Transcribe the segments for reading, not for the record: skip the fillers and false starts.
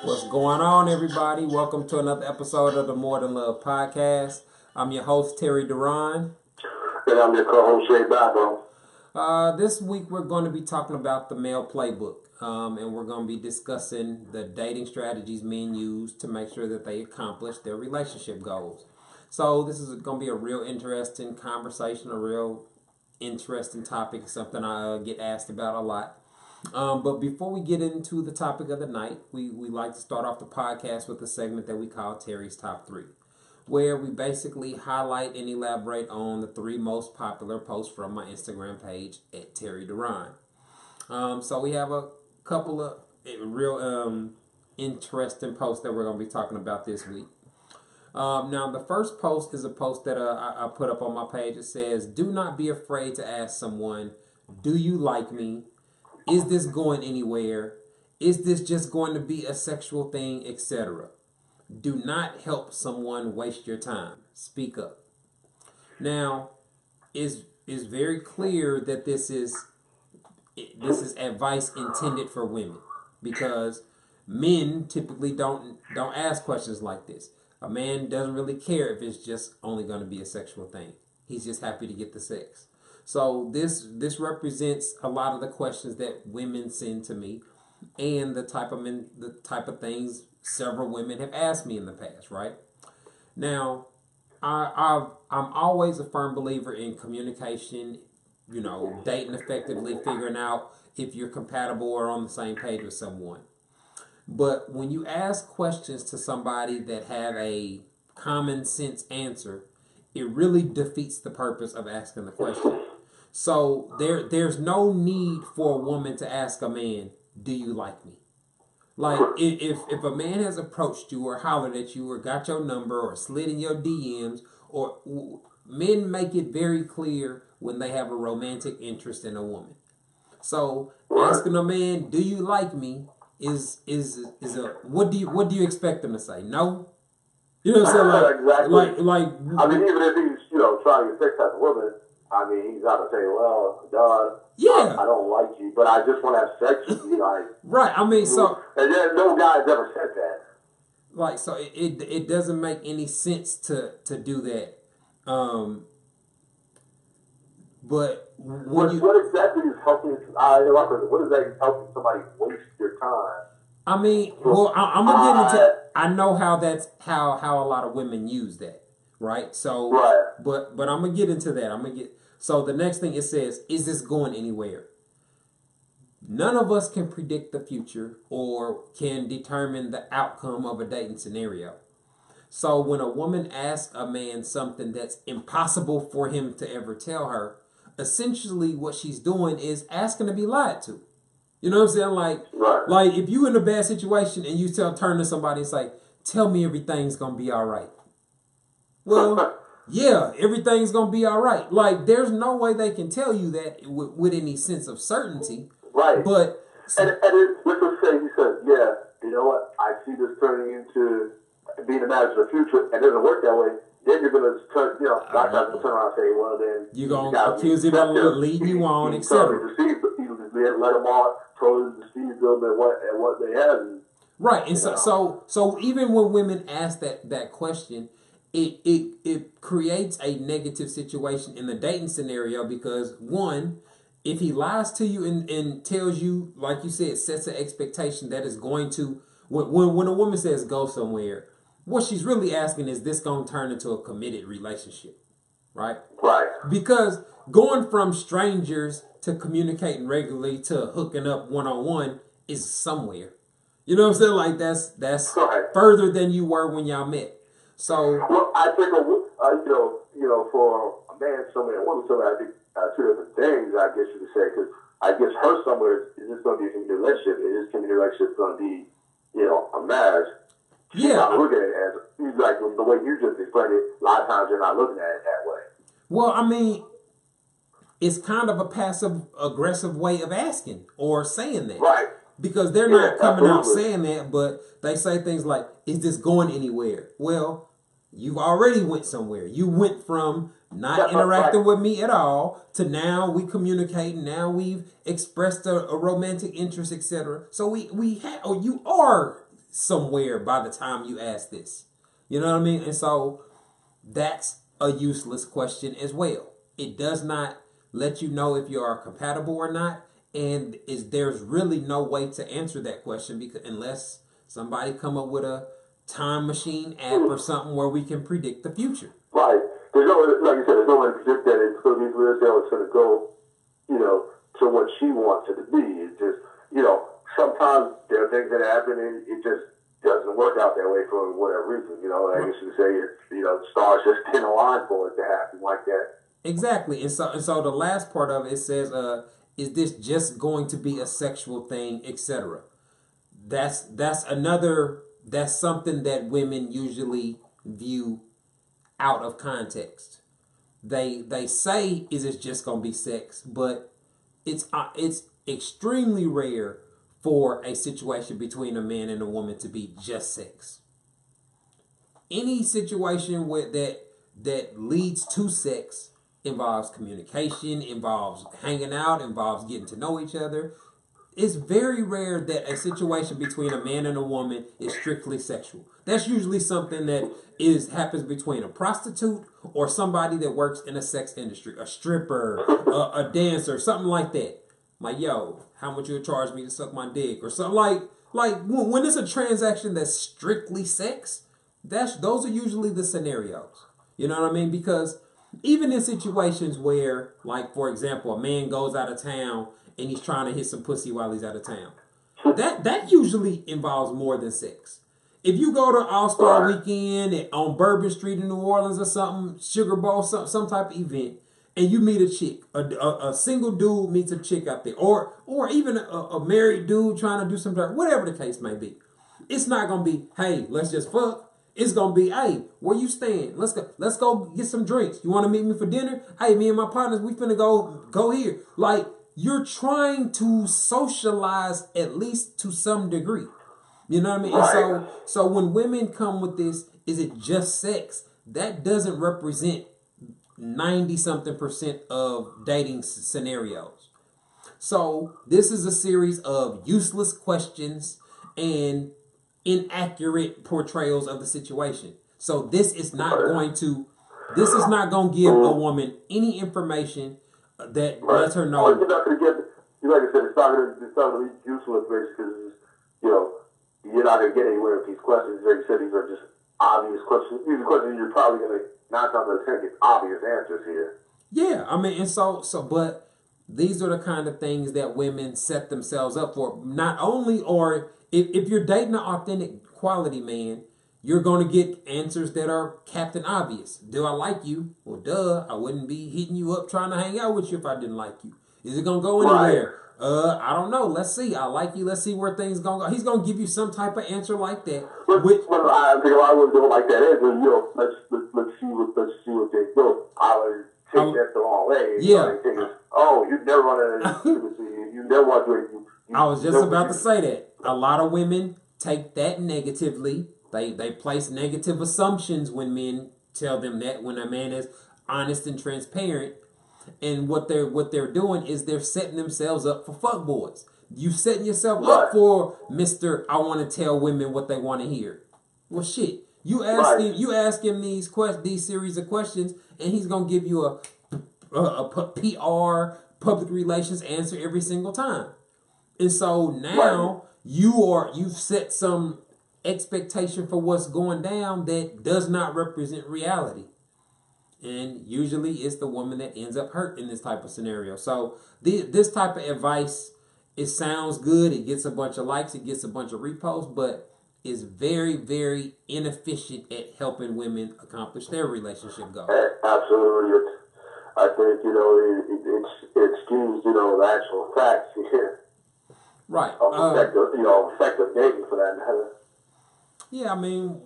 What's going on, everybody? Welcome to another episode of the More Than Love podcast. I'm your host, Terry Duran. And I'm your co-host, Shay Babo. This week, we're going to be talking about the male playbook, and we're going to be discussing the dating strategies men use to make sure that they accomplish their relationship goals. So, this is going to be a real interesting conversation, a real interesting topic, something I get asked about a lot. But before we get into the topic of the night, we like to start off the podcast with a segment that we call Terry's Top 3, where we basically highlight and elaborate on the 3 most popular posts from my Instagram page at Terry Duran. So we have a couple of real interesting posts that we're going to be talking about this week. Now, the first post is a post that I put up on my page. It says, "Do not be afraid to ask someone, 'Do you like me? Is this going anywhere? Is this just going to be a sexual thing, etc.? Do not help someone waste your time. Speak up." Now, is very clear that this is advice intended for women, because men typically don't ask questions like this. A man doesn't really care if it's just only going to be a sexual thing. He's just happy to get the sex. So this represents a lot of the questions that women send to me, and the type of things several women have asked me in the past. Right now, I'm always a firm believer in communication. Dating effectively, figuring out if you're compatible or on the same page with someone. But when you ask questions to somebody that have a common sense answer, it really defeats the purpose of asking the question. So there's no need for a woman to ask a man, "Do you like me?" Like, if a man has approached you or hollered at you or got your number or slid in your DMs, or men make it very clear when they have a romantic interest in a woman. So asking a man, "Do you like me?" is a what do you expect them to say? No? You know what I'm saying? Exactly. Like I mean, even if he's, trying to get sex as a woman, I mean, he's got to say, well, God, yeah. I don't like you, but I just want to have sex with you. Like, right. I mean, so. And then no guy's ever said that. Like, so it doesn't make any sense to do that. But what exactly is helping? What is that helping somebody waste your time? I mean, well, I'm gonna get into. I know how that's how a lot of women use that, right? So, right. But I'm gonna get into that. So the next thing it says, "Is this going anywhere?" None of us can predict the future or can determine the outcome of a dating scenario. So when a woman asks a man something that's impossible for him to ever tell her, essentially what she's doing is asking to be lied to. You know what I'm saying? Like if you in a bad situation and you turn to somebody and say, "Tell me everything's gonna be all right." Well, yeah, everything's gonna be all right. Like, there's no way they can tell you that with any sense of certainty. Right. But let's say he says, "Yeah, you know what? I see this turning into being a marriage in the future, and it doesn't work that way." Then you're gonna turn, guys have to turn around and say, "Well, then you're gonna accuse him of leading you on, etc." Let them all totally deceive them and what they have. Right, and so even when women ask that question, it creates a negative situation in the dating scenario, because one, if he lies to you and tells you, like you said, sets an expectation that is going to, when a woman says go somewhere, what she's really asking is, this going to turn into a committed relationship, right? Right. Because going from strangers to communicating regularly to hooking up one-on-one is somewhere. You know what I'm saying? Like, that's right. Further than you were when y'all met. So, well, I think for a man somewhere and a woman somewhere, I think 2 different things, I guess you could say, because I guess her somewhere is just going to be a community relationship. Is this community relationship going to be, a marriage? She's not looking at it as, like the way you just explained it, a lot of times you're not looking at it that way. Well, I mean, it's kind of a passive aggressive way of asking or saying that. Right. Because they're not coming out saying that, but they say things like, "Is this going anywhere?" Well, you already went somewhere. You went from not interacting with me at all to now we communicate. Now we've expressed a romantic interest, etc. So you are somewhere by the time you ask this. You know what I mean? And so that's a useless question as well. It does not let you know if you are compatible or not, and there's really no way to answer that question because unless somebody come up with a time machine app or something where we can predict the future. Right. There's no, like you said, there's no way to predict that it's going to be where it's going to go, to what she wants it to be. It's just, sometimes there are things that happen and it just doesn't work out that way for whatever reason. I guess you could say, stars just didn't align for it to happen like that. Exactly. And so the last part of it says, is this just going to be a sexual thing, etc. That's something that women usually view out of context. They say, is it just gonna be sex? But it's extremely rare for a situation between a man and a woman to be just sex. Any situation that leads to sex involves communication, involves hanging out, involves getting to know each other. It's very rare that a situation between a man and a woman is strictly sexual. That's usually something that happens between a prostitute or somebody that works in a sex industry, a stripper, a dancer, something like that. Like, yo, how much you would charge me to suck my dick or something like when it's a transaction that's strictly sex. Those are usually the scenarios. You know what I mean? Because even in situations where, like, for example, a man goes out of town and he's trying to hit some pussy while he's out of town, that usually involves more than sex. If you go to All-Star Weekend on Bourbon Street in New Orleans or something, Sugar Bowl, some type of event, and you meet a chick, a single dude meets a chick out there, or even a married dude trying to do something, whatever the case may be, it's not going to be, hey, let's just fuck. It's going to be, hey, where you staying? Let's go get some drinks. You want to meet me for dinner? Hey, me and my partners, we finna go here. Like, you're trying to socialize at least to some degree. You know what I mean? Right. And so when women come with this, is it just sex? That doesn't represent 90-something% of dating scenarios. So this is a series of useless questions and inaccurate portrayals of the situation. So this is not going to give a woman any information that lets her know. You're not going to get, like I said, it's not going to be useful information because you're not going to get anywhere with these questions. Like you said, these are just obvious questions. These are questions you're probably going to not going to get obvious answers here. Yeah, I mean, and but these are the kind of things that women set themselves up for. Not only, or if you're dating an authentic quality man, you're going to get answers that are Captain Obvious. Do I like you? Well, duh. I wouldn't be hitting you up trying to hang out with you if I didn't like you. Is it going to go anywhere? Right. I don't know. Let's see. I like you. Let's see where things going to go. He's going to give you some type of answer like that. Well, I think a lot of women don't like that answer. Let's see what they do. I would take that the wrong way. Yeah. You never want to. You never want to. I was just about to say that. A lot of women take that negatively. They place negative assumptions when men tell them that, when a man is honest and transparent. And what they're doing is they're setting themselves up for fuckboys. You setting yourself up for Mr. I want to tell women what they want to hear. Well, shit. You ask him these series of questions, and he's gonna give you a PR, public relations answer every single time. And so now you've set some expectation for what's going down that does not represent reality. And usually it's the woman that ends up hurt in this type of scenario. So this type of advice, it sounds good. It gets a bunch of likes. It gets a bunch of reposts. But is very, very inefficient at helping women accomplish their relationship goals. Absolutely. I think, it skews, the actual facts here. Right. Effective dating for that matter. Yeah, I mean,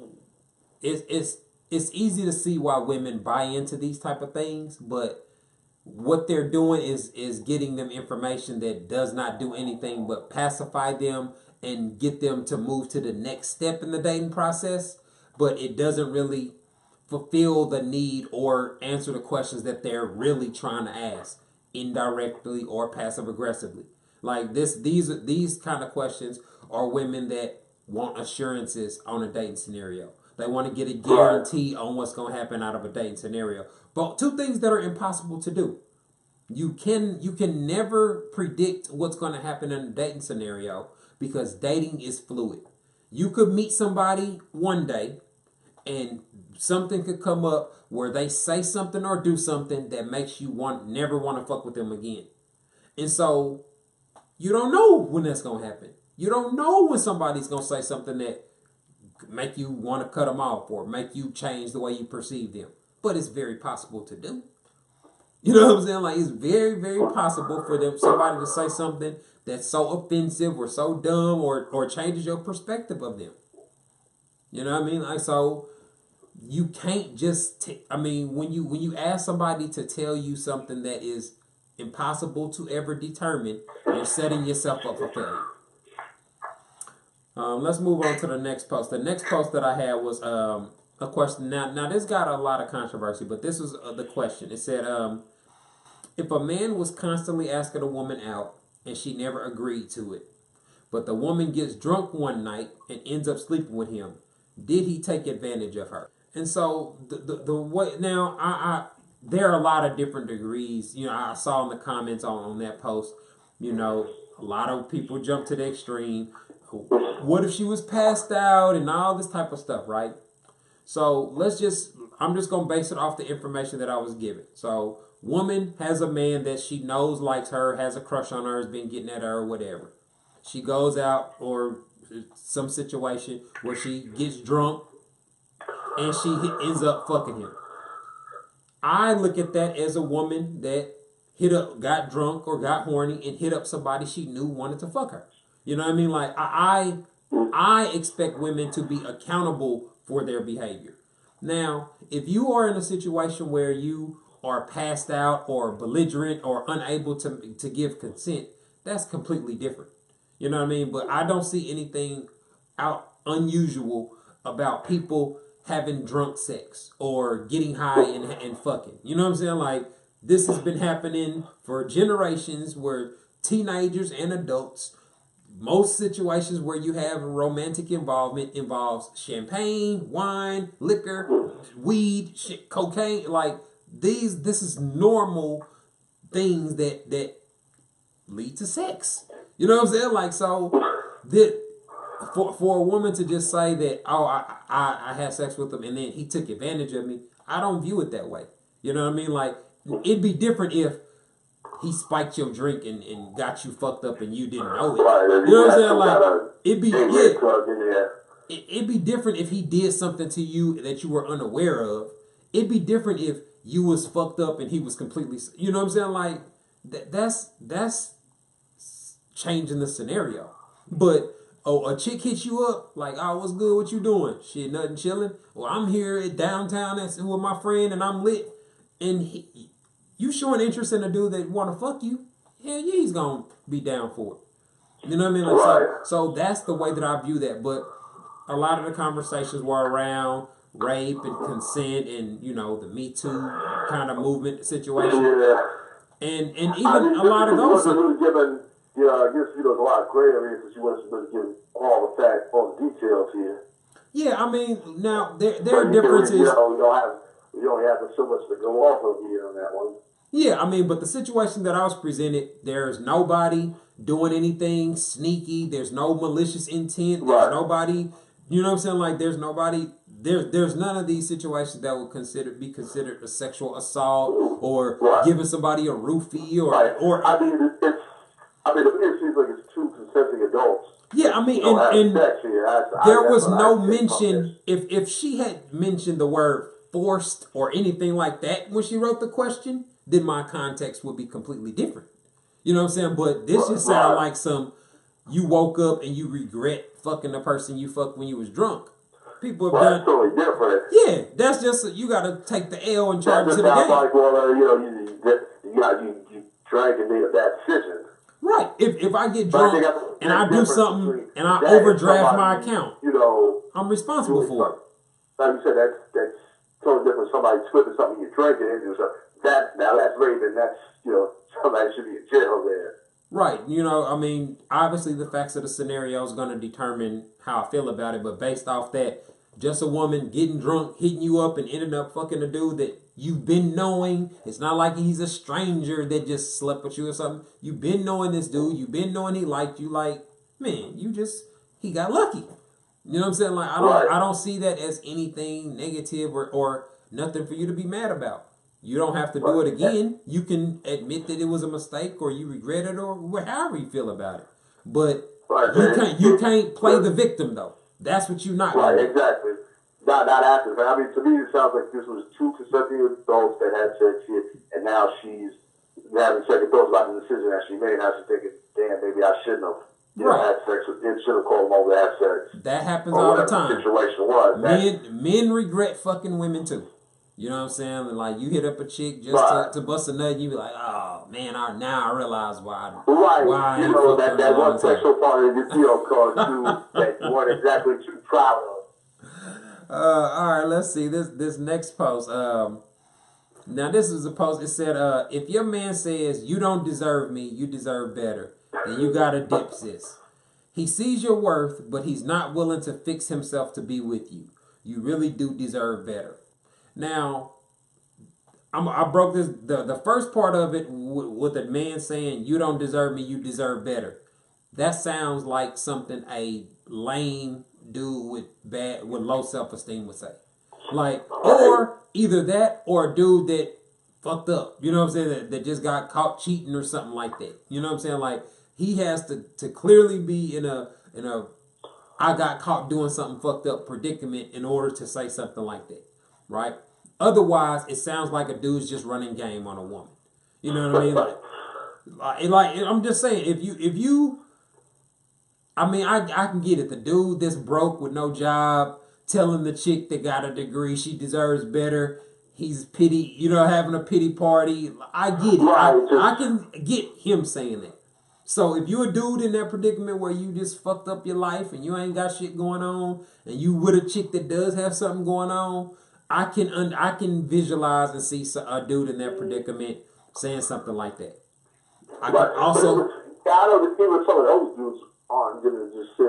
it's easy to see why women buy into these type of things, but what they're doing is getting them information that does not do anything but pacify them and get them to move to the next step in the dating process, but it doesn't really fulfill the need or answer the questions that they're really trying to ask, indirectly or passive aggressively. Like these kind of questions are women that want assurances on a dating scenario. They want to get a guarantee on what's going to happen out of a dating scenario. But two things that are impossible to do. You can never predict what's going to happen in a dating scenario because dating is fluid. You could meet somebody one day and something could come up where they say something or do something that makes you never want to fuck with them again. And so you don't know when that's going to happen. You don't know when somebody's going to say something that make you want to cut them off or make you change the way you perceive them. But it's very possible to do. You know what I'm saying? Like, it's very, very possible for somebody to say something that's so offensive or so dumb or changes your perspective of them. You know what I mean? Like, so you can't just, when you ask somebody to tell you something that is impossible to ever determine, you're setting yourself up for failure. Let's move on to the next post. The next post that I had was a question. Now this got a lot of controversy, but this was the question. It said, if a man was constantly asking a woman out and she never agreed to it, but the woman gets drunk one night and ends up sleeping with him, did he take advantage of her? And so the way now there are a lot of different degrees. You know, I saw in the comments on that post, you know, a lot of people jump to the extreme. What if she was passed out and all this type of stuff, right? So I'm just going to base it off the information that I was given. So woman has a man that she knows likes her, has a crush on her, has been getting at her or whatever. She goes out or some situation where she gets drunk and she ends up fucking him. I look at that as a woman that got drunk or got horny and hit up somebody she knew wanted to fuck her. You know what I mean? Like, I expect women to be accountable for their behavior. Now, if you are in a situation where you are passed out or belligerent or unable to give consent, that's completely different. You know what I mean? But I don't see anything unusual about people having drunk sex or getting high and fucking. You know what I'm saying? Like, this has been happening for generations where teenagers and adults, most situations where you have romantic involvement involves champagne, wine, liquor, weed, shit, cocaine. Like, this is normal things that lead to sex. You know what I'm saying? Like, so for a woman to just say that, oh, I had sex with him and then he took advantage of me, I don't view it that way. You know what I mean? Like, it'd be different if he spiked your drink and got you fucked up and you didn't know it. You know what I'm saying? Like, it'd be different if he did something to you that you were unaware of. It'd be different if you was fucked up and he was completely, you know what I'm saying? Like, that's changing the scenario. But, a chick hits you up, like, oh, what's good, what you doing? Shit, nothing, chilling. Well, I'm here at downtown with my friend and I'm lit. And you showing interest in a dude that want to fuck you, hell yeah, he's going to be down for it. You know what I mean? Like, so that's the way that I view that. But a lot of the conversations were around rape and consent and, you know, the Me Too kind of movement situation. Yeah. And even a lot of those. Really given, I guess, there's a lot of gray areas because you wasn't really giving all the facts, all the details here. Yeah, I mean, now, there are differences. You don't have so much to go off of here on that one. Yeah, I mean, but the situation that I was presented, there's nobody doing anything sneaky. There's no malicious intent. There's nobody, you know what I'm saying? Like, there's nobody, there's none of these situations that would be considered a sexual assault or giving somebody a roofie or. It seems like it's two consenting adults. Yeah, I mean, and there was no mention, if she had mentioned the word forced or anything like that when she wrote the question, then my context would be completely different. You know what I'm saying? But this just sounds like you woke up and you regret fucking the person you fucked when you was drunk. People have done. That's totally different. Yeah, that's just, you got to take the L and charge to the game. Like, you drank and made a bad decision. Right. If I get drunk and I do something and I overdraft my account, I'm responsible for it. Like you said, that's totally different. Somebody slipping something you're drinking into. So that's rape, and that's, somebody should be in jail there. Right. You know, I mean, obviously the facts of the scenario is going to determine how I feel about it, but based off that, just a woman getting drunk, hitting you up, and ending up fucking a dude that you've been knowing. It's not like he's a stranger that just slept with you or something. You've been knowing this dude. You've been knowing he liked you. Like, man, he got lucky. You know what I'm saying? Like, Right. I don't see that as anything negative or nothing for you to be mad about. You don't have to do it again. You can admit that it was a mistake or you regret it or however you feel about it. But you can't play the victim though. That's what you're not Right, gonna do. exactly. Not active. I mean, to me, it sounds like this was two consecutive adults that had sex here, and now she's having second thoughts about the decision that she made. Now she's thinking, damn, maybe I shouldn't have. Had sex with him, should have called him over to have sex. That happens all the time. The situation was. Men regret fucking women too. You know what I'm saying? Like, you hit up a chick just to bust a nut, and you be like, oh man, now I realize why. Why you know that one sexual part of your called too that you weren't exactly too proud of. All right, let's see this next post. Now this is a post. It said, if your man says you don't deserve me, you deserve better, then you gotta dip, sis. He sees your worth, but he's not willing to fix himself to be with you. You really do deserve better. Now, I broke this. The first part of it with a man saying you don't deserve me, you deserve better. That sounds like something a lame dude with low self-esteem would say. Like, or either that or a dude that fucked up. You know what I'm saying? That just got caught cheating or something like that. You know what I'm saying? Like, he has to clearly be in a I got caught doing something fucked up predicament in order to say something like that. Right? Otherwise, it sounds like a dude's just running game on a woman. You know what I mean? Like I'm just saying, if you I mean, I can get it. The dude that's broke with no job telling the chick that got a degree she deserves better. He's pity, having a pity party. I get it. I can get him saying that. So if you're a dude in that predicament where you just fucked up your life and you ain't got shit going on, and you with a chick that does have something going on, I can visualize and see a dude in that predicament saying something like that. I can also. I know that even some of those dudes aren't gonna just say,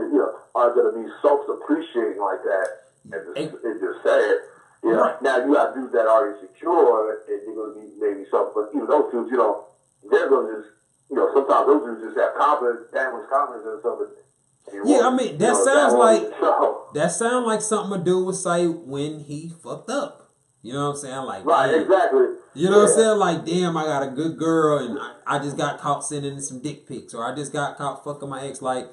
aren't gonna be self-appreciating like that and just say it. Right. Now you got dudes that are insecure and you're gonna be maybe self, but even those dudes, they're gonna just, sometimes those dudes just have confidence, damage confidence in something. Yeah, I mean that sounds like something a dude would say when he fucked up. You know what I'm saying? Like, right, damn. Exactly. You know what I'm saying? Like, damn, I got a good girl and I just got caught sending some dick pics, or I just got caught fucking my ex. Like,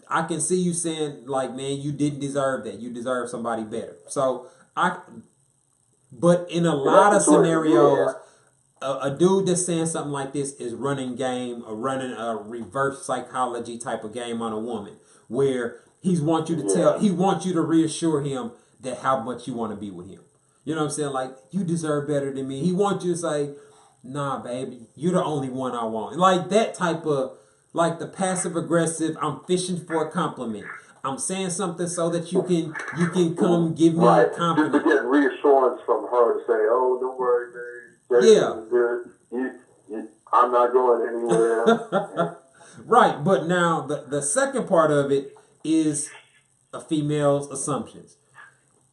I can see you saying, like, man, you didn't deserve that. You deserve somebody better. So but in a lot of scenarios, a dude that's saying something like this is running a reverse psychology type of game on a woman, where he wants you to reassure him that how much you want to be with him. You know what I'm saying? Like, you deserve better than me. He wants you to say, nah, baby, you're the only one I want. Like that type of, like the passive aggressive, I'm fishing for a compliment. I'm saying something so that you can come give me a compliment. Just to get reassurance from her to say, oh, don't worry, baby. Yeah. I'm not going anywhere. Right, but now the second part of it is a female's assumptions.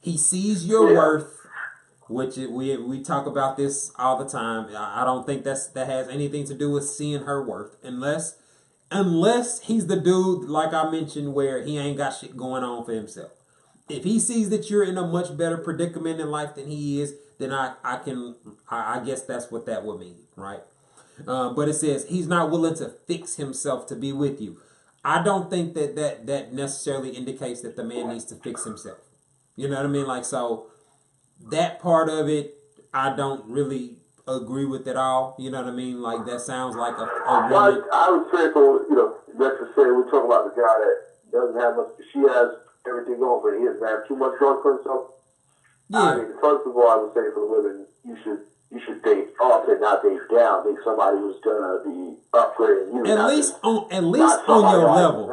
He sees your worth, which we talk about this all the time. I don't think that has anything to do with seeing her worth, unless he's the dude, like I mentioned, where he ain't got shit going on for himself. If he sees that you're in a much better predicament in life than he is, then I guess that's what that would mean, right? But it says he's not willing to fix himself to be with you. I don't think that necessarily indicates that the man needs to fix himself. You know what I mean? Like, so that part of it, I don't really agree with at all. You know what I mean? Like, that sounds like a woman. I would say, let's just say we're talking about the guy that doesn't have much. She has everything going for him. He doesn't have too much going for himself. Yeah. I mean, first of all, I would say for the women, you should date up and not date down. Date somebody who's gonna be upgrading you. At least on your level.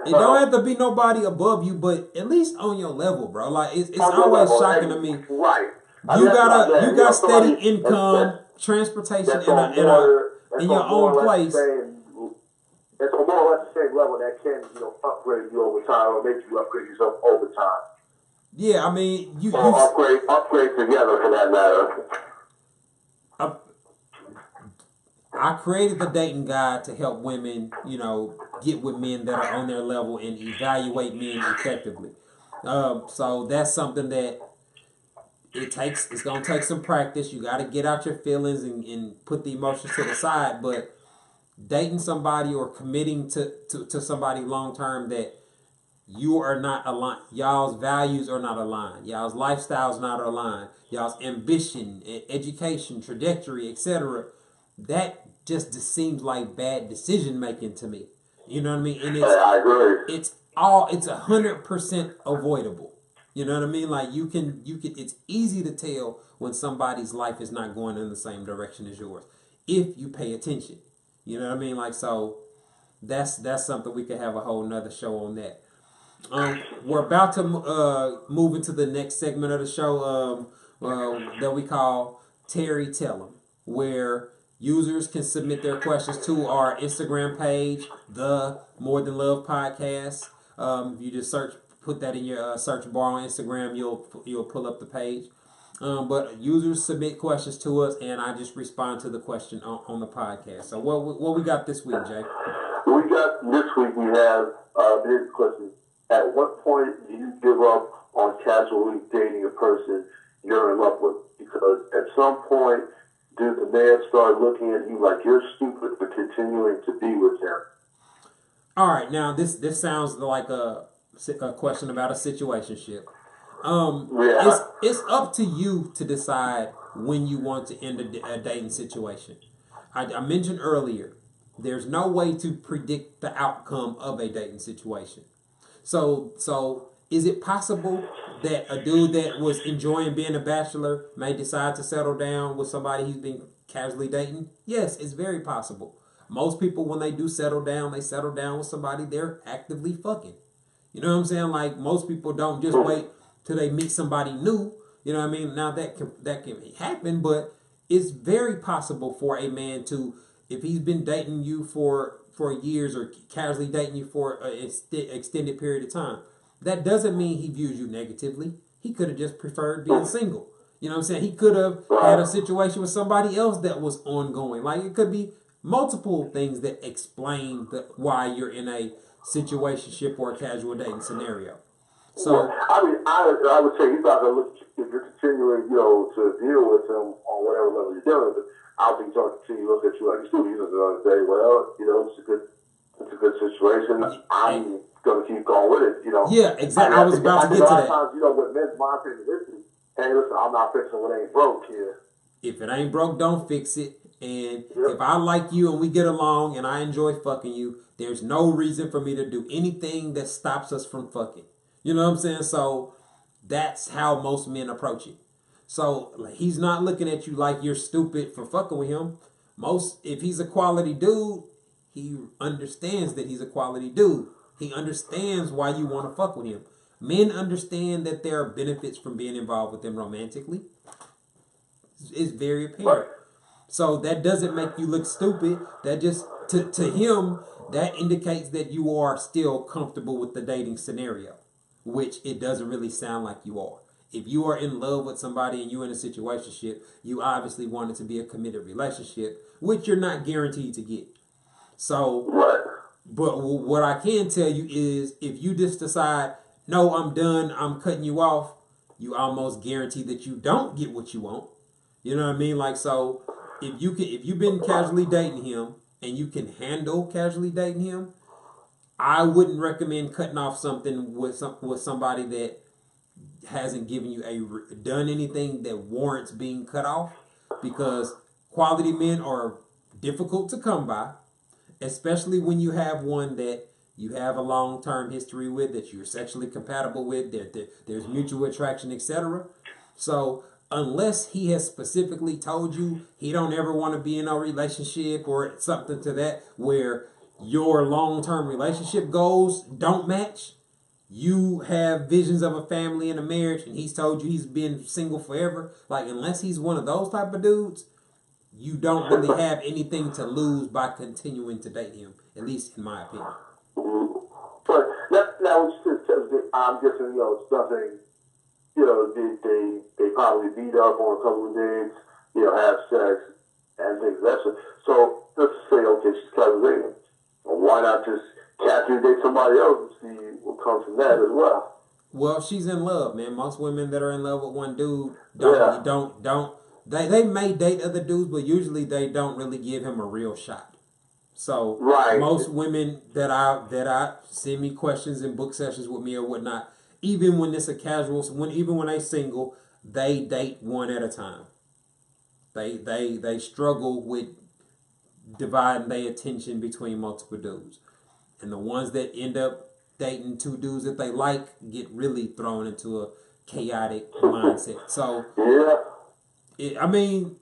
It don't have to be nobody above you, but at least on your level, bro. Like, it's always shocking to me. Right. You got steady income, transportation in your own place. it's more or less the same level that can, upgrade you over time or make you upgrade yourself over time. Yeah, I mean, or upgrade together for that matter. uh, I created the dating guide to help women, get with men that are on their level and evaluate men effectively. So that's something that it's gonna take some practice. You got to get out your feelings and put the emotions to the side. But dating somebody or committing to somebody long term that you are not aligned, y'all's values are not aligned, y'all's lifestyles not aligned, y'all's ambition, education, trajectory, etc. That just seems like bad decision making to me. You know what I mean? And I agree. it's 100% avoidable. You know what I mean? Like you can it's easy to tell when somebody's life is not going in the same direction as yours if you pay attention. You know what I mean? Like, so that's something we could have a whole nother show on that. We're about to move into the next segment of the show that we call Terry Tell 'em, where users can submit their questions to our Instagram page, the More Than Love Podcast. If you just put that in your search bar on Instagram, you'll pull up the page. But users submit questions to us, and I just respond to the question on the podcast. So what we got this week, Jay? We got this week. We have this question. At what point do you give up on casually dating a person you're in love with? Because at some point, does the man start looking at you like you're stupid for continuing to be with him? All right, now this sounds like a question about a situationship. It's up to you to decide when you want to end a dating situation. I mentioned earlier, there's no way to predict the outcome of a dating situation. So is it possible that a dude that was enjoying being a bachelor may decide to settle down with somebody he's been casually dating? Yes, it's very possible. Most people, when they do settle down, they settle down with somebody they're actively fucking. You know what I'm saying? Like, most people don't just wait till they meet somebody new. You know what I mean? Now that can happen, but it's very possible for a man to, if he's been dating you for years or casually dating you for an extended period of time, that doesn't mean he views you negatively. He could have just preferred being single. You know what I'm saying? He could have had a situation with somebody else that was ongoing. Like, it could be multiple things that explain why you're in a situationship or a casual dating scenario. So I would say you got to look, if you're continuing, to deal with him on whatever level you're dealing with. I don't think he's going to continue to look at you like a student. He's going to say, well, it's a good situation. I'm going to keep going with it. Yeah, exactly. I was about to get to that. A lot of times, with men's mindset, hey, listen, I'm not fixing what ain't broke here. If it ain't broke, don't fix it. And if I like you and we get along and I enjoy fucking you, there's no reason for me to do anything that stops us from fucking. You know what I'm saying? So that's how most men approach it. So he's not looking at you like you're stupid for fucking with him. If he's a quality dude, he understands that he's a quality dude. He understands why you want to fuck with him. Men understand that there are benefits from being involved with them romantically. It's very apparent. So that doesn't make you look stupid. That just, to him, that indicates that you are still comfortable with the dating scenario, which it doesn't really sound like you are. If you are in love with somebody and you're in a situationship, you obviously want it to be a committed relationship, which you're not guaranteed to get. So, but what I can tell you is, if you just decide, no, I'm done, I'm cutting you off, you almost guarantee that you don't get what you want. You know what I mean? Like, so if you've been casually dating him and you can handle casually dating him, I wouldn't recommend cutting off something with somebody that hasn't given you done anything that warrants being cut off, because quality men are difficult to come by, especially when you have one that you have a long-term history with, that you're sexually compatible with, there's mutual attraction, etc. So unless he has specifically told you he don't ever want to be in a relationship or something to that, where your long-term relationship goals don't match, you have visions of a family and a marriage, and he's told you he's been single forever, like, unless he's one of those type of dudes, you don't really have anything to lose by continuing to date him, at least in my opinion. But that was just, I'm guessing, something, they probably beat up on a couple of dates, have sex and things of that sort. So let's say, okay, she's captivating. Well, why not just casually date somebody else and see what comes from that as well? Well, she's in love, man. Most women that are in love with one dude Yeah. don't they may date other dudes, but usually they don't really give him a real shot. So Right. most women that I send me questions and book sessions with me or whatnot, even when it's a casual, even when they single, they date one at a time. They struggle with dividing their attention between multiple dudes, and the ones that end up dating two dudes that they like get really thrown into a chaotic mindset. So Yeah. I mean,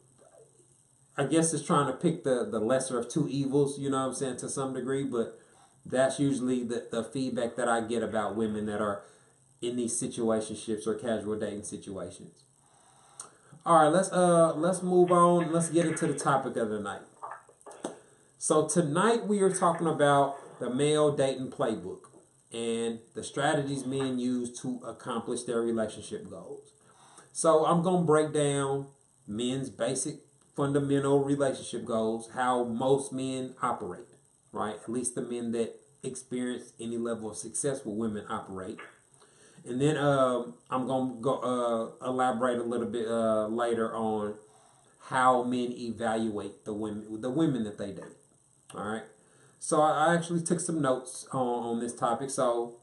I guess it's trying to pick the lesser of two evils, you know what I'm saying, to some degree, but that's usually the feedback that I get about women that are in these situationships or casual dating situations. All right, let's move on. Let's get into the topic of the night. So tonight we are talking about the male dating playbook and the strategies men use to accomplish their relationship goals. So I'm going to break down men's basic fundamental relationship goals, how most men operate, right? At least the men that experience any level of success with women operate. And then I'm going to go elaborate a little bit later on how men evaluate the women that they date. All right. So I actually took some notes on this topic. So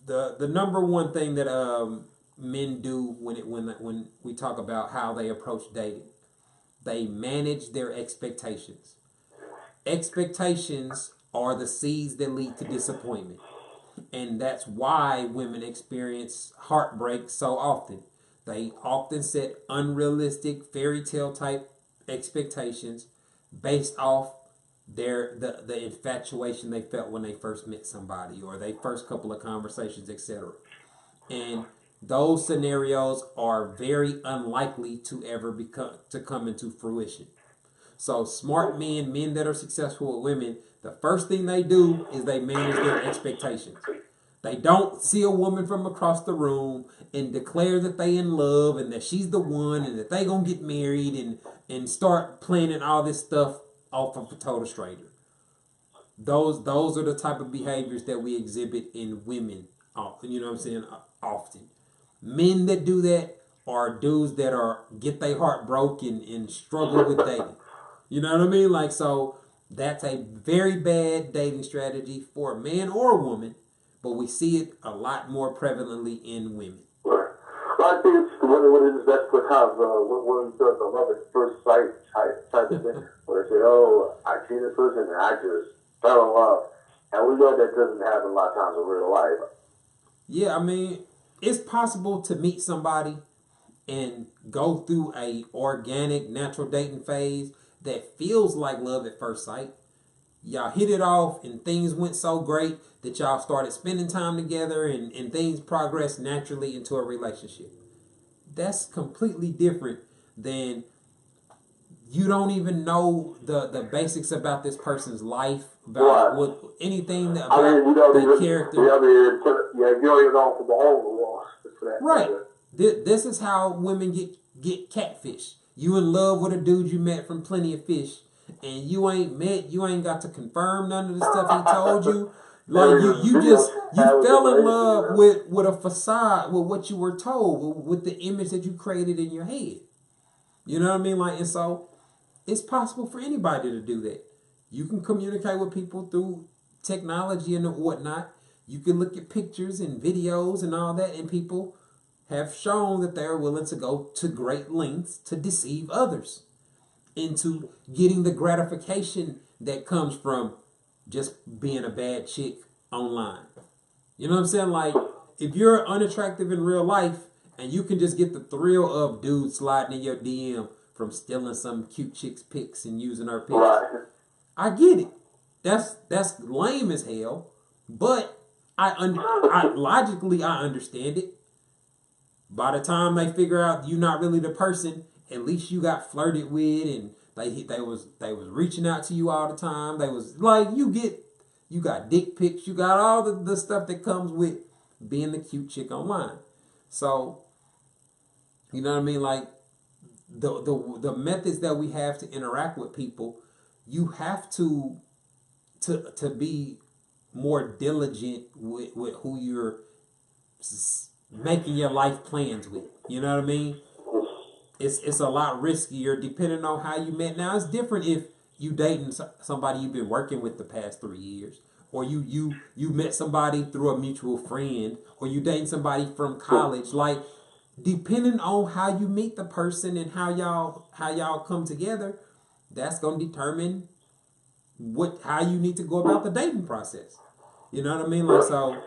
the number one thing that men do when we talk about how they approach dating, they manage their expectations. Expectations are the seeds that lead to disappointment. And that's why women experience heartbreak so often. They often set unrealistic fairy tale type expectations based off the infatuation they felt when they first met somebody or their first couple of conversations, etc. And those scenarios are very unlikely to ever come into fruition. So smart men that are successful with women, the first thing they do is they manage their expectations. They don't see a woman from across the room and declare that they in love and that she's the one and that they gonna get married and start planning all this stuff off of a total stranger. Those are the type of behaviors that we exhibit in women. You know what I'm saying? Often, men that do that are dudes that get their heart broken and struggle with dating. You know what I mean? Like, so that's a very bad dating strategy for a man or a woman, but we see it a lot more prevalently in women. Right. Well, I think it's what it is. That's what kind of what we does the love at first sight type of thing. Where they say, "Oh, I see this person and I just fell in love," and we know that doesn't happen a lot of times in real life. Yeah, I mean, it's possible to meet somebody and go through a organic, natural dating phase that feels like love at first sight. Y'all hit it off and things went so great that y'all started spending time together and things progressed naturally into a relationship. That's completely different than you don't even know the basics about this person's life, about what anything about their character. You don't even know from the hole in the wall. Right. This is how women get catfish. You in love with a dude you met from Plenty of Fish, and you ain't got to confirm none of the stuff he told you. Like you fell in love with a facade, with what you were told, with the image that you created in your head. You know what I mean? Like, and so it's possible for anybody to do that. You can communicate with people through technology and whatnot. You can look at pictures and videos and all that, and people have shown that they're willing to go to great lengths to deceive others into getting the gratification that comes from just being a bad chick online. You know what I'm saying? Like, if you're unattractive in real life and you can just get the thrill of dudes sliding in your DM from stealing some cute chick's pics and using her pics, right. I get it. That's lame as hell, but logically I understand it. By the time they figure out you're not really the person at least you got flirted with, and they was reaching out to you all the time. They was like, you got dick pics, you got all the stuff that comes with being the cute chick online. So, you know what I mean? Like the methods that we have to interact with people, you have to be more diligent with who you're making your life plans with. You know what I mean? It's a lot riskier depending on how you met. Now it's different if you dating somebody you've been working with the past 3 years, or you met somebody through a mutual friend, or you dating somebody from college. Like, depending on how you meet the person and how y'all come together, that's gonna determine how you need to go about the dating process. You know what I mean? Like, so,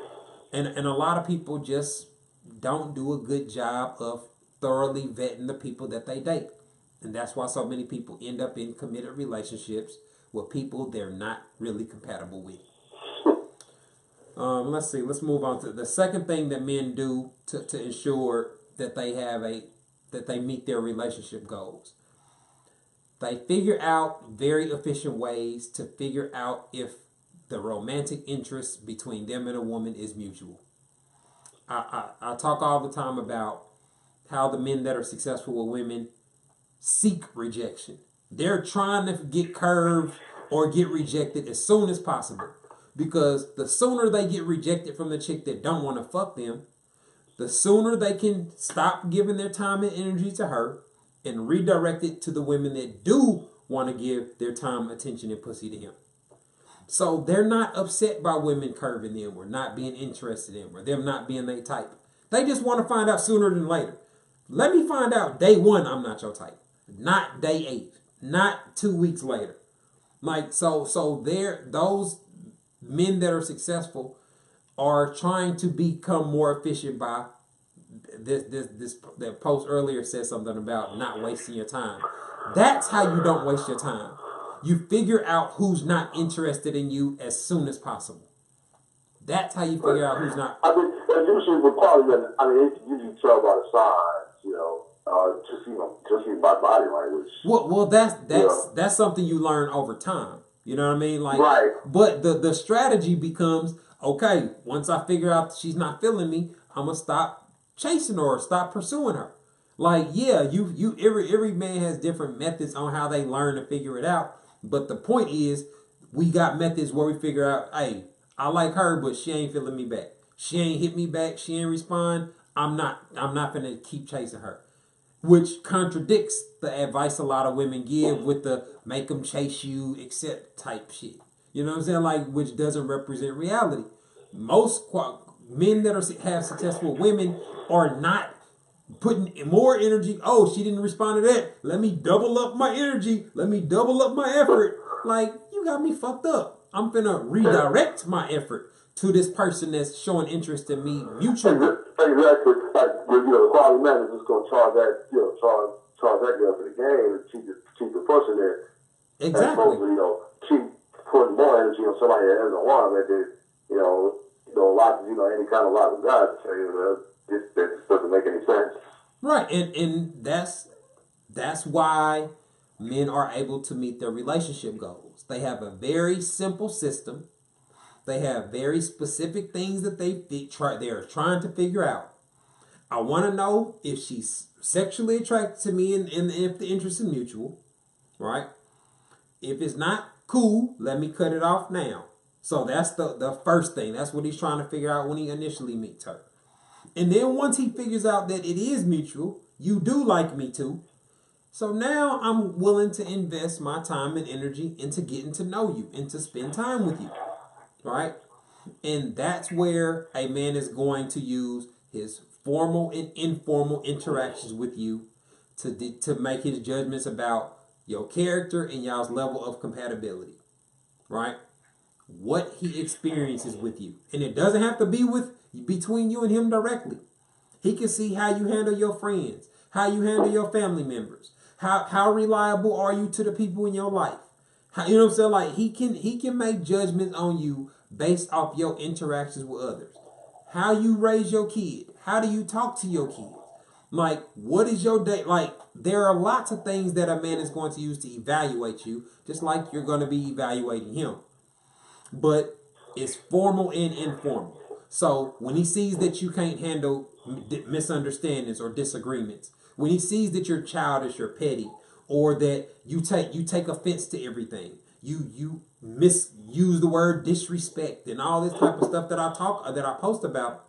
and a lot of people just don't do a good job of thoroughly vetting the people that they date. And that's why so many people end up in committed relationships with people they're not really compatible with. Let's see. Let's move on to the second thing that men do to ensure that they meet their relationship goals. They figure out very efficient ways to figure out if the romantic interest between them and a woman is mutual. I talk all the time about how the men that are successful with women seek rejection. They're trying to get curved or get rejected as soon as possible. Because the sooner they get rejected from the chick that don't want to fuck them, the sooner they can stop giving their time and energy to her and redirect it to the women that do want to give their time, attention, and pussy to him. So they're not upset by women curving them or not being interested in them or them not being their type. They just want to find out sooner than later. Let me find out day 1 I'm not your type. Not day 8. Not 2 weeks later. Like, so those men that are successful are trying to become more efficient by that post earlier said something about not wasting your time. That's how you don't waste your time. You figure out who's not interested in you as soon as possible. That's how you figure out who's not. I mean, usually with quality, it's usually tell by the signs, just see by body language. Well, that's something you learn over time. You know what I mean? Like, right. But the strategy becomes, okay, once I figure out she's not feeling me, I'm gonna stop chasing her or stop pursuing her. Like, yeah, every man has different methods on how they learn to figure it out. But the point is, we got methods where we figure out, hey, I like her, but she ain't feeling me back. She ain't hit me back. She ain't respond. I'm not gonna keep chasing her. Which contradicts the advice a lot of women give with the make them chase you, accept type shit. You know what I'm saying? Like, which doesn't represent reality. Most men that have successful women are not putting more energy. Oh, she didn't respond to that. Let me double up my energy. Let me double up my effort. Like, you got me fucked up. I'm finna redirect my effort to this person that's showing interest in me mutually. Exactly. Like, the quality man is just gonna charge that, charge that girl for the game and keep the person there. Exactly. As opposed to, keep putting more energy on somebody that doesn't want that any kind of lot of God to tell you that just doesn't make any sense. Right, and that's why men are able to meet their relationship goals. They have a very simple system. They have very specific things that they're trying to figure out. I want to know if she's sexually attracted to me and if the interest is mutual, right? If it's not, cool, let me cut it off now. So that's the first thing. That's what he's trying to figure out when he initially meets her. And then once he figures out that it is mutual, you do like me too. So now I'm willing to invest my time and energy into getting to know you and to spend time with you. Right? And that's where a man is going to use his formal and informal interactions with you to make his judgments about your character and y'all's level of compatibility. Right? What he experiences with you. And it doesn't have to be between you and him directly. He can see how you handle your friends, how you handle your family members, how reliable are you to the people in your life. You know what I'm saying? Like, he can make judgments on you based off your interactions with others. How you raise your kid. How do you talk to your kids? Like, what is your date? Like, there are lots of things that a man is going to use to evaluate you, just like you're going to be evaluating him. But it's formal and informal. So when he sees that you can't handle misunderstandings or disagreements, when he sees that you're childish or petty, or that you take offense to everything, you misuse the word disrespect and all this type of stuff that I post about,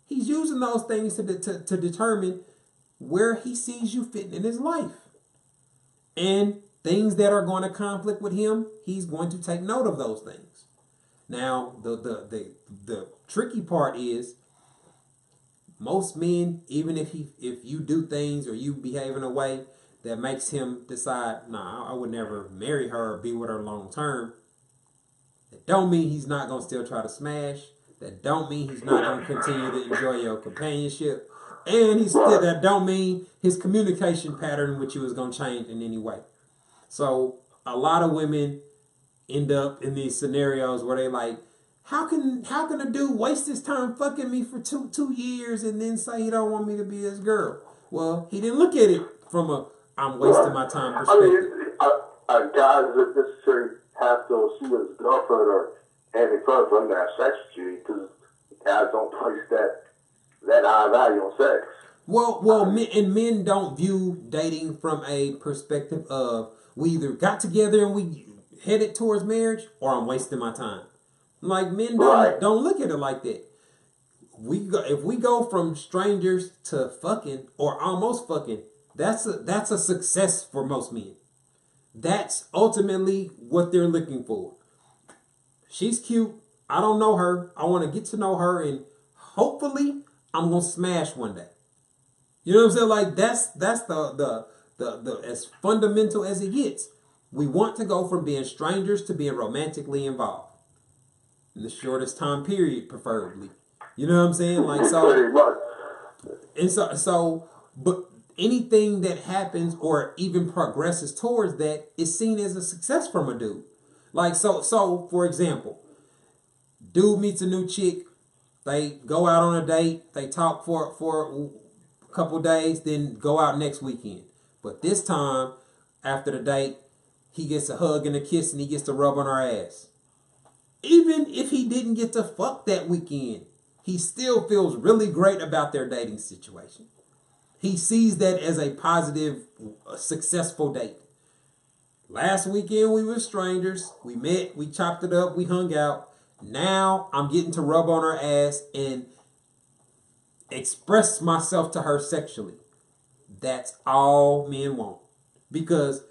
he's using those things to determine where he sees you fitting in his life. And things that are going to conflict with him, he's going to take note of those things. Now, the tricky part is most men, even if you do things or you behave in a way that makes him decide, nah, I would never marry her or be with her long term, that don't mean he's not going to still try to smash. That don't mean he's not going to continue to enjoy your companionship. And that don't mean his communication pattern with you is going to change in any way. So a lot of women end up in these scenarios where they like, how can a dude waste his time fucking me for two years and then say he don't want me to be his girl? Well, he didn't look at it from a I'm wasting my time perspective. I mean, guys that necessarily have to see his girlfriend or any further from that sex with you because guys don't place that high value on sex. Well, men don't view dating from a perspective of we either got together and we headed towards marriage or I'm wasting my time. Like men don't look at it like that. If we go from strangers to fucking or almost fucking, that's a success for most men. That's ultimately what they're looking for. She's cute. I don't know her. I want to get to know her, and hopefully, I'm gonna smash one day. You know what I'm saying? Like that's the as fundamental as it gets. We want to go from being strangers to being romantically involved in the shortest time period, preferably. You know what I'm saying? Like so, and so, but anything that happens or even progresses towards that is seen as a success from a dude. Like so for example, dude meets a new chick, they go out on a date, they talk for a couple days, then go out next weekend. But this time, after the date, he gets a hug and a kiss and he gets to rub on her ass. Even if he didn't get to fuck that weekend, he still feels really great about their dating situation. He sees that as a positive, successful date. Last weekend we were strangers. We met, we chopped it up, we hung out. Now I'm getting to rub on her ass and express myself to her sexually. That's all men want. Because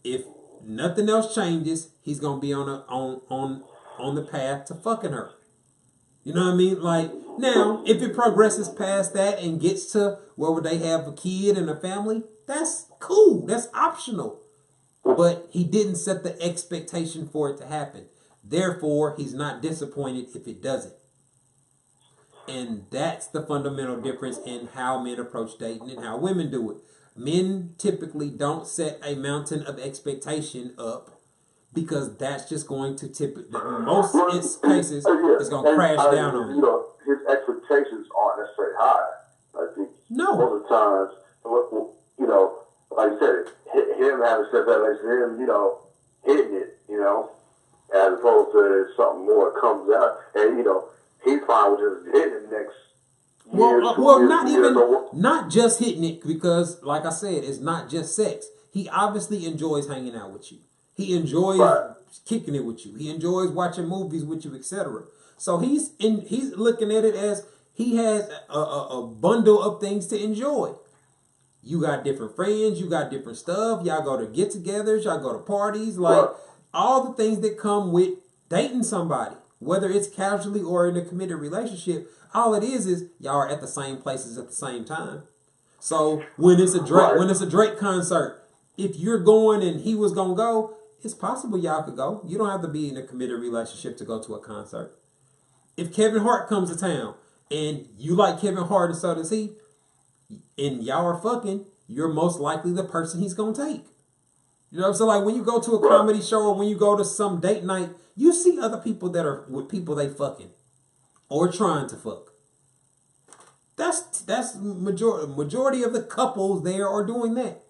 if nothing else changes, he's gonna be on the path to fucking her. You know what I mean? Like, now, if it progresses past that and gets to where they have a kid and a family, that's cool. That's optional. But he didn't set the expectation for it to happen. Therefore, he's not disappointed if it doesn't. And that's the fundamental difference in how men approach dating and how women do it. Men typically don't set a mountain of expectation up because that's just going to in most cases, it's going to crash down on you. You know, his expectations aren't necessarily high. I think most of the times, you know, like you said, him having set that like him, you know, hitting it, you know, as opposed to something more comes out, and you know, he's fine with just hitting it next. Not just hitting it because, like I said, it's not just sex. He obviously enjoys hanging out with you. He enjoys kicking it with you. He enjoys watching movies with you, etc. So he's looking at it as he has a bundle of things to enjoy. You got different friends, you got different stuff. Y'all go to get-togethers, y'all go to parties, like all the things that come with dating somebody, whether it's casually or in a committed relationship. All it is y'all are at the same places at the same time. So when it's a Drake concert, if you're going and he was gonna go, it's possible y'all could go. You don't have to be in a committed relationship to go to a concert. If Kevin Hart comes to town and you like Kevin Hart and so does he, and y'all are fucking, you're most likely the person he's gonna take. You know what I'm saying? Like when you go to a comedy show or when you go to some date night, you see other people that are with people they fucking or trying to fuck. That's majority of the couples there are doing that.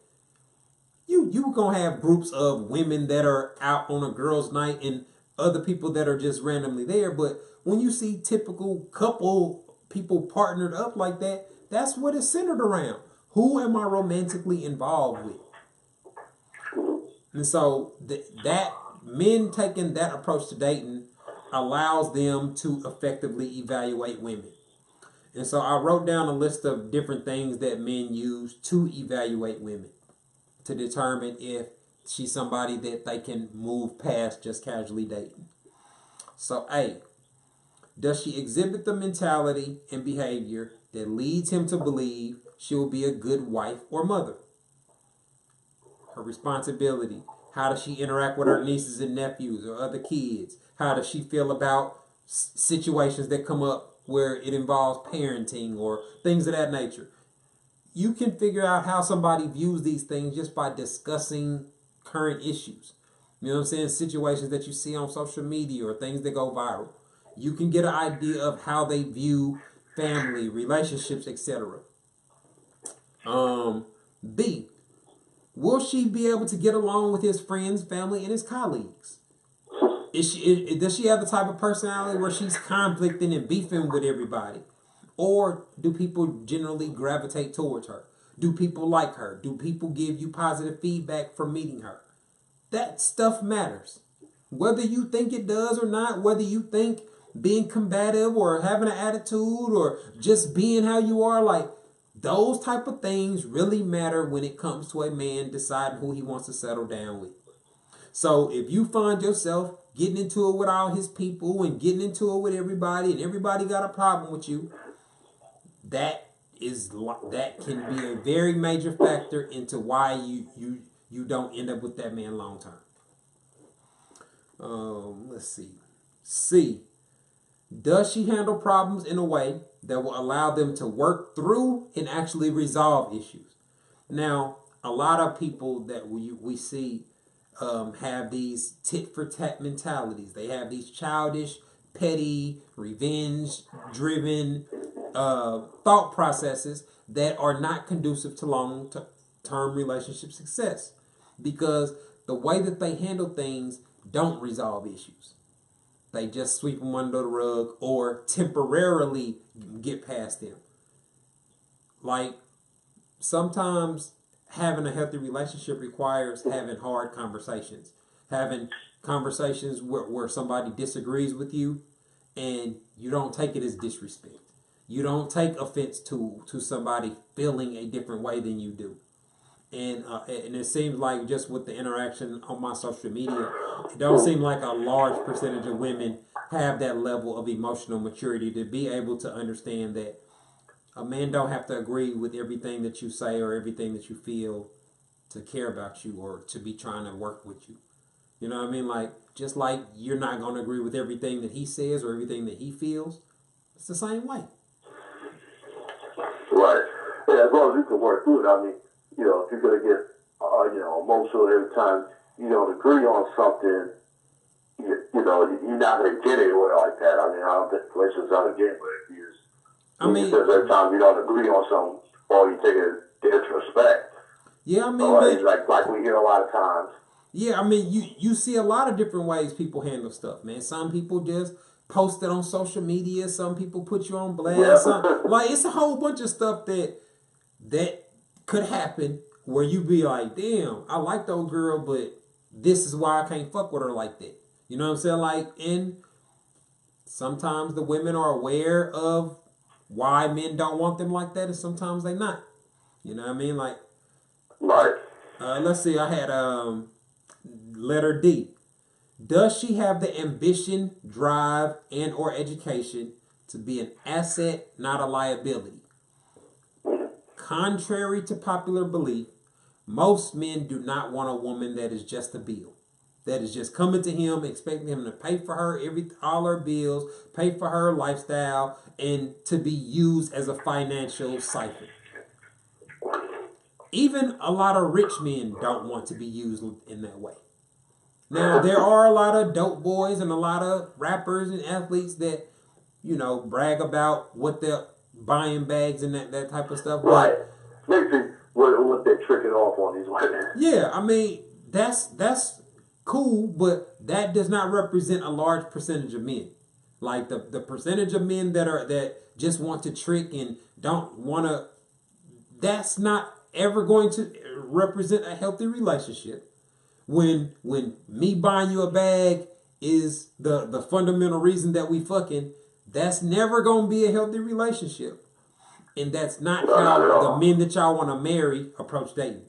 You gonna have groups of women that are out on a girls' night and other people that are just randomly there. But when you see typical couple people partnered up like that, that's what it's centered around. Who am I romantically involved with? And so that men taking that approach to dating allows them to effectively evaluate women. And so I wrote down a list of different things that men use to evaluate women to determine if she's somebody that they can move past just casually dating. So A, does she exhibit the mentality and behavior that leads him to believe she will be a good wife or mother? Her responsibility. How does she interact with her nieces and nephews or other kids? How does she feel about situations that come up where it involves parenting or things of that nature? You can figure out how somebody views these things just by discussing current issues. You know what I'm saying? Situations that you see on social media or things that go viral. You can get an idea of how they view family, relationships, etc. B, will she be able to get along with his friends, family, and his colleagues? Does she have the type of personality where she's conflicting and beefing with everybody? Or do people generally gravitate towards her? Do people like her? Do people give you positive feedback from meeting her? That stuff matters. Whether you think it does or not, whether you think being combative or having an attitude or just being how you are, like those type of things really matter when it comes to a man deciding who he wants to settle down with. So if you find yourself getting into it with all his people and getting into it with everybody and everybody got a problem with you, that can be a very major factor into why you don't end up with that man long term. Let's see. C, does she handle problems in a way that will allow them to work through and actually resolve issues? Now, a lot of people that we see have these tit for tat mentalities. They have these childish, petty, revenge-driven thought processes that are not conducive to long-term relationship success, because the way that they handle things don't resolve issues. They just sweep them under the rug or temporarily get past them. Like, sometimes having a healthy relationship requires having hard conversations. Having conversations where somebody disagrees with you and you don't take it as disrespect. You don't take offense to somebody feeling a different way than you do. And it seems like just with the interaction on my social media, it don't seem like a large percentage of women have that level of emotional maturity to be able to understand that a man don't have to agree with everything that you say or everything that you feel to care about you or to be trying to work with you. You know what I mean? Like, just like you're not going to agree with everything that he says or everything that he feels, it's the same way. Right. Yeah, as long as you can work through it. I mean, you know, if you're going to get, emotional every time you don't agree on something, you know, you're not going to get anywhere like that. I mean, I don't think relationships are going to get anywhere. Because every time you don't agree on something, all you take is disrespect. Yeah, I mean, so, like we hear a lot of times. Yeah, I mean, you see a lot of different ways people handle stuff, man. Some people just post it on social media. Some people put you on blast. Yeah. It's a whole bunch of stuff that could happen where you be like, damn, I like the old girl, but this is why I can't fuck with her like that. You know what I'm saying? Like, and sometimes the women are aware of why men don't want them like that, and sometimes they not. You know what I mean? Like, right. Let's see. I had letter D. Does she have the ambition, drive, and or education to be an asset, not a liability? Contrary to popular belief, most men do not want a woman that is just a bill. That is just coming to him, expecting him to pay for her all her bills, pay for her lifestyle, and to be used as a financial siphon. Even a lot of rich men don't want to be used in that way. Now, there are a lot of dope boys and a lot of rappers and athletes that, you know, brag about what their buying bags and that type of stuff. Right. But Maybe what they're tricking off on these women. yeah, I mean that's cool, but that does not represent a large percentage of men. Like the percentage of men that just want to trick and don't want to, that's not ever going to represent a healthy relationship. When me buying you a bag is the fundamental reason that we fucking, that's never gonna be a healthy relationship. And that's not how the men that y'all want to marry approach dating.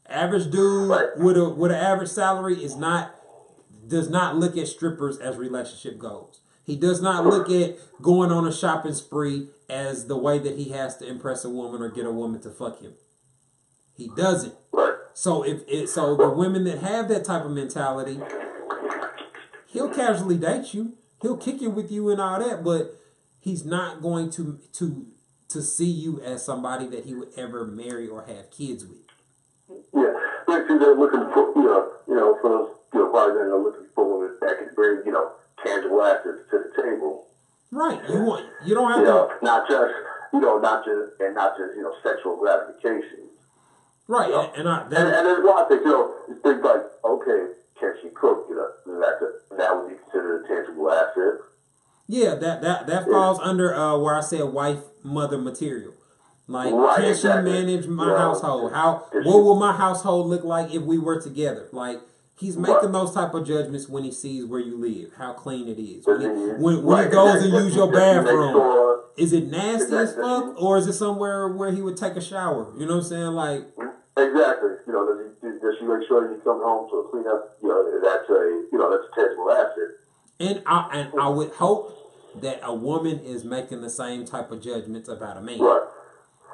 Average dude with an average salary does not look at strippers as relationship goals. He does not look at going on a shopping spree as the way that he has to impress a woman or get a woman to fuck him. He doesn't. So so the women that have that type of mentality, he'll casually date you, he'll kick it with you and all that, but he's not going to see you as somebody that he would ever marry or have kids with. Yeah, basically they're looking for for those buyers that are looking for women that can bring tangible assets to the table. Right. You don't have to not just sexual gratification. Right. And there's a lot of things. Things like, okay, can she cook? That would be considered a tangible asset. Yeah, that falls under where I said wife mother material. Like, can she manage my household? What will my household look like if we were together? Like, he's making those type of judgments when he sees where you live, how clean it is. When he goes and use your bathroom, is it nasty as fuck, or is it somewhere where he would take a shower? You know what I'm saying? Like, exactly. Does she make sure you come home to clean up? That's a tangible asset. And I would hope that a woman is making the same type of judgments about a man. Right.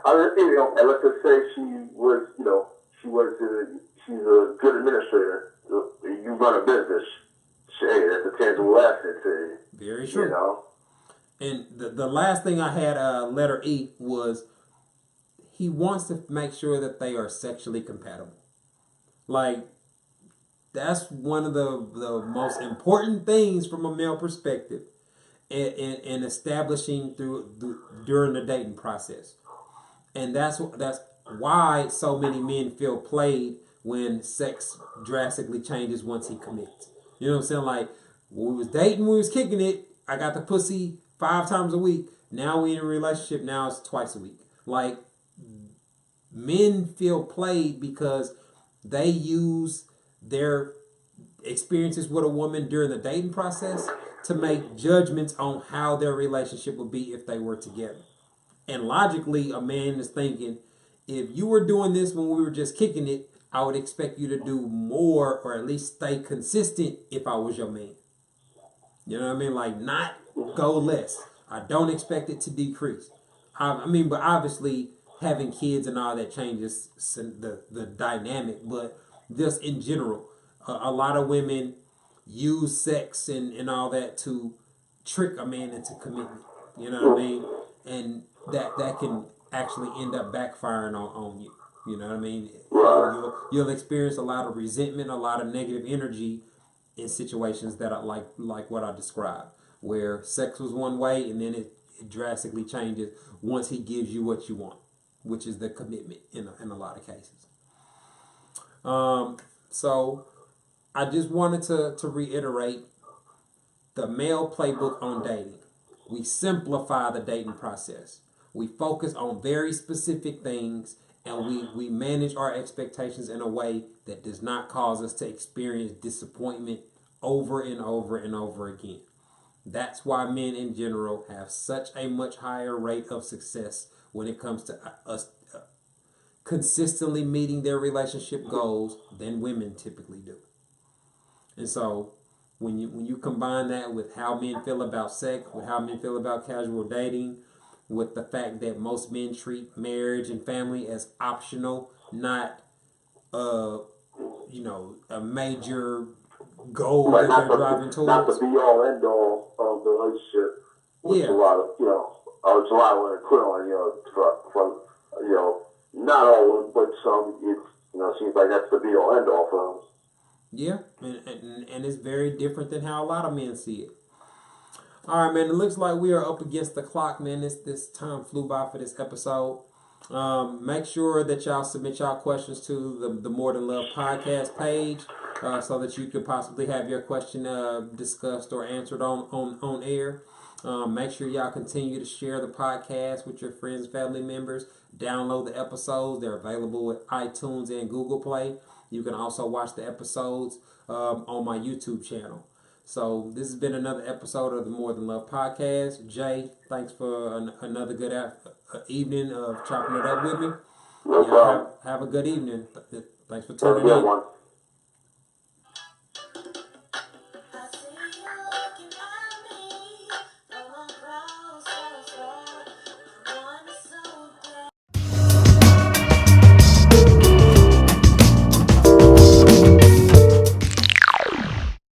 And let's just say she's a good administrator. You run a business. Hey, that's a tangible asset to you. Very true. And the last thing I had, letter E, was he wants to make sure that they are sexually compatible. Like, that's one of the most important things from a male perspective in establishing during the dating process. And that's why so many men feel played when sex drastically changes once he commits. You know what I'm saying? Like, when we was dating, we was kicking it, I got the pussy 5 times a week. Now we in a relationship, now it's twice a week. Like, men feel played because they use their experiences with a woman during the dating process to make judgments on how their relationship would be if they were together. And logically, a man is thinking, if you were doing this when we were just kicking it, I would expect you to do more, or at least stay consistent if I was your man. You know what I mean? Like, not go less. I don't expect it to decrease. I mean, but obviously having kids and all that changes the dynamic. But just in general, a lot of women use sex and all that to trick a man into commitment. You know what I mean? And that can actually end up backfiring on you. You know what I mean? You'll experience a lot of resentment, a lot of negative energy in situations that are like what I described, where sex was one way and then it drastically changes once he gives you what you want, which is the commitment in a lot of cases. So I just wanted to reiterate the male playbook on dating. We simplify the dating process. We focus on very specific things, and we manage our expectations in a way that does not cause us to experience disappointment over and over and over again. That's why men in general have such a much higher rate of success when it comes to us consistently meeting their relationship goals than women typically do. And so when you combine that with how men feel about sex, with how men feel about casual dating, with the fact that most men treat marriage and family as optional, not a major goal that they're driving towards. Not the be all end all of the relationship. Which a lot of it's a lot of women quit on, from not all, but some. It seems like that's the be all end all for them. Yeah, and it's very different than how a lot of men see it. All right, man. It looks like we are up against the clock, man. This time flew by for this episode. Make sure that y'all submit y'all questions to the More Than Love podcast page, so that you could possibly have your question discussed or answered on air. Make sure y'all continue to share the podcast with your friends, family members. Download the episodes; they're available with iTunes and Google Play. You can also watch the episodes on my YouTube channel. So this has been another episode of the More Than Love podcast. Jay, thanks for another good evening of chopping it up with me. No problem. Have a good evening. Thanks for Have a tuning good in. one.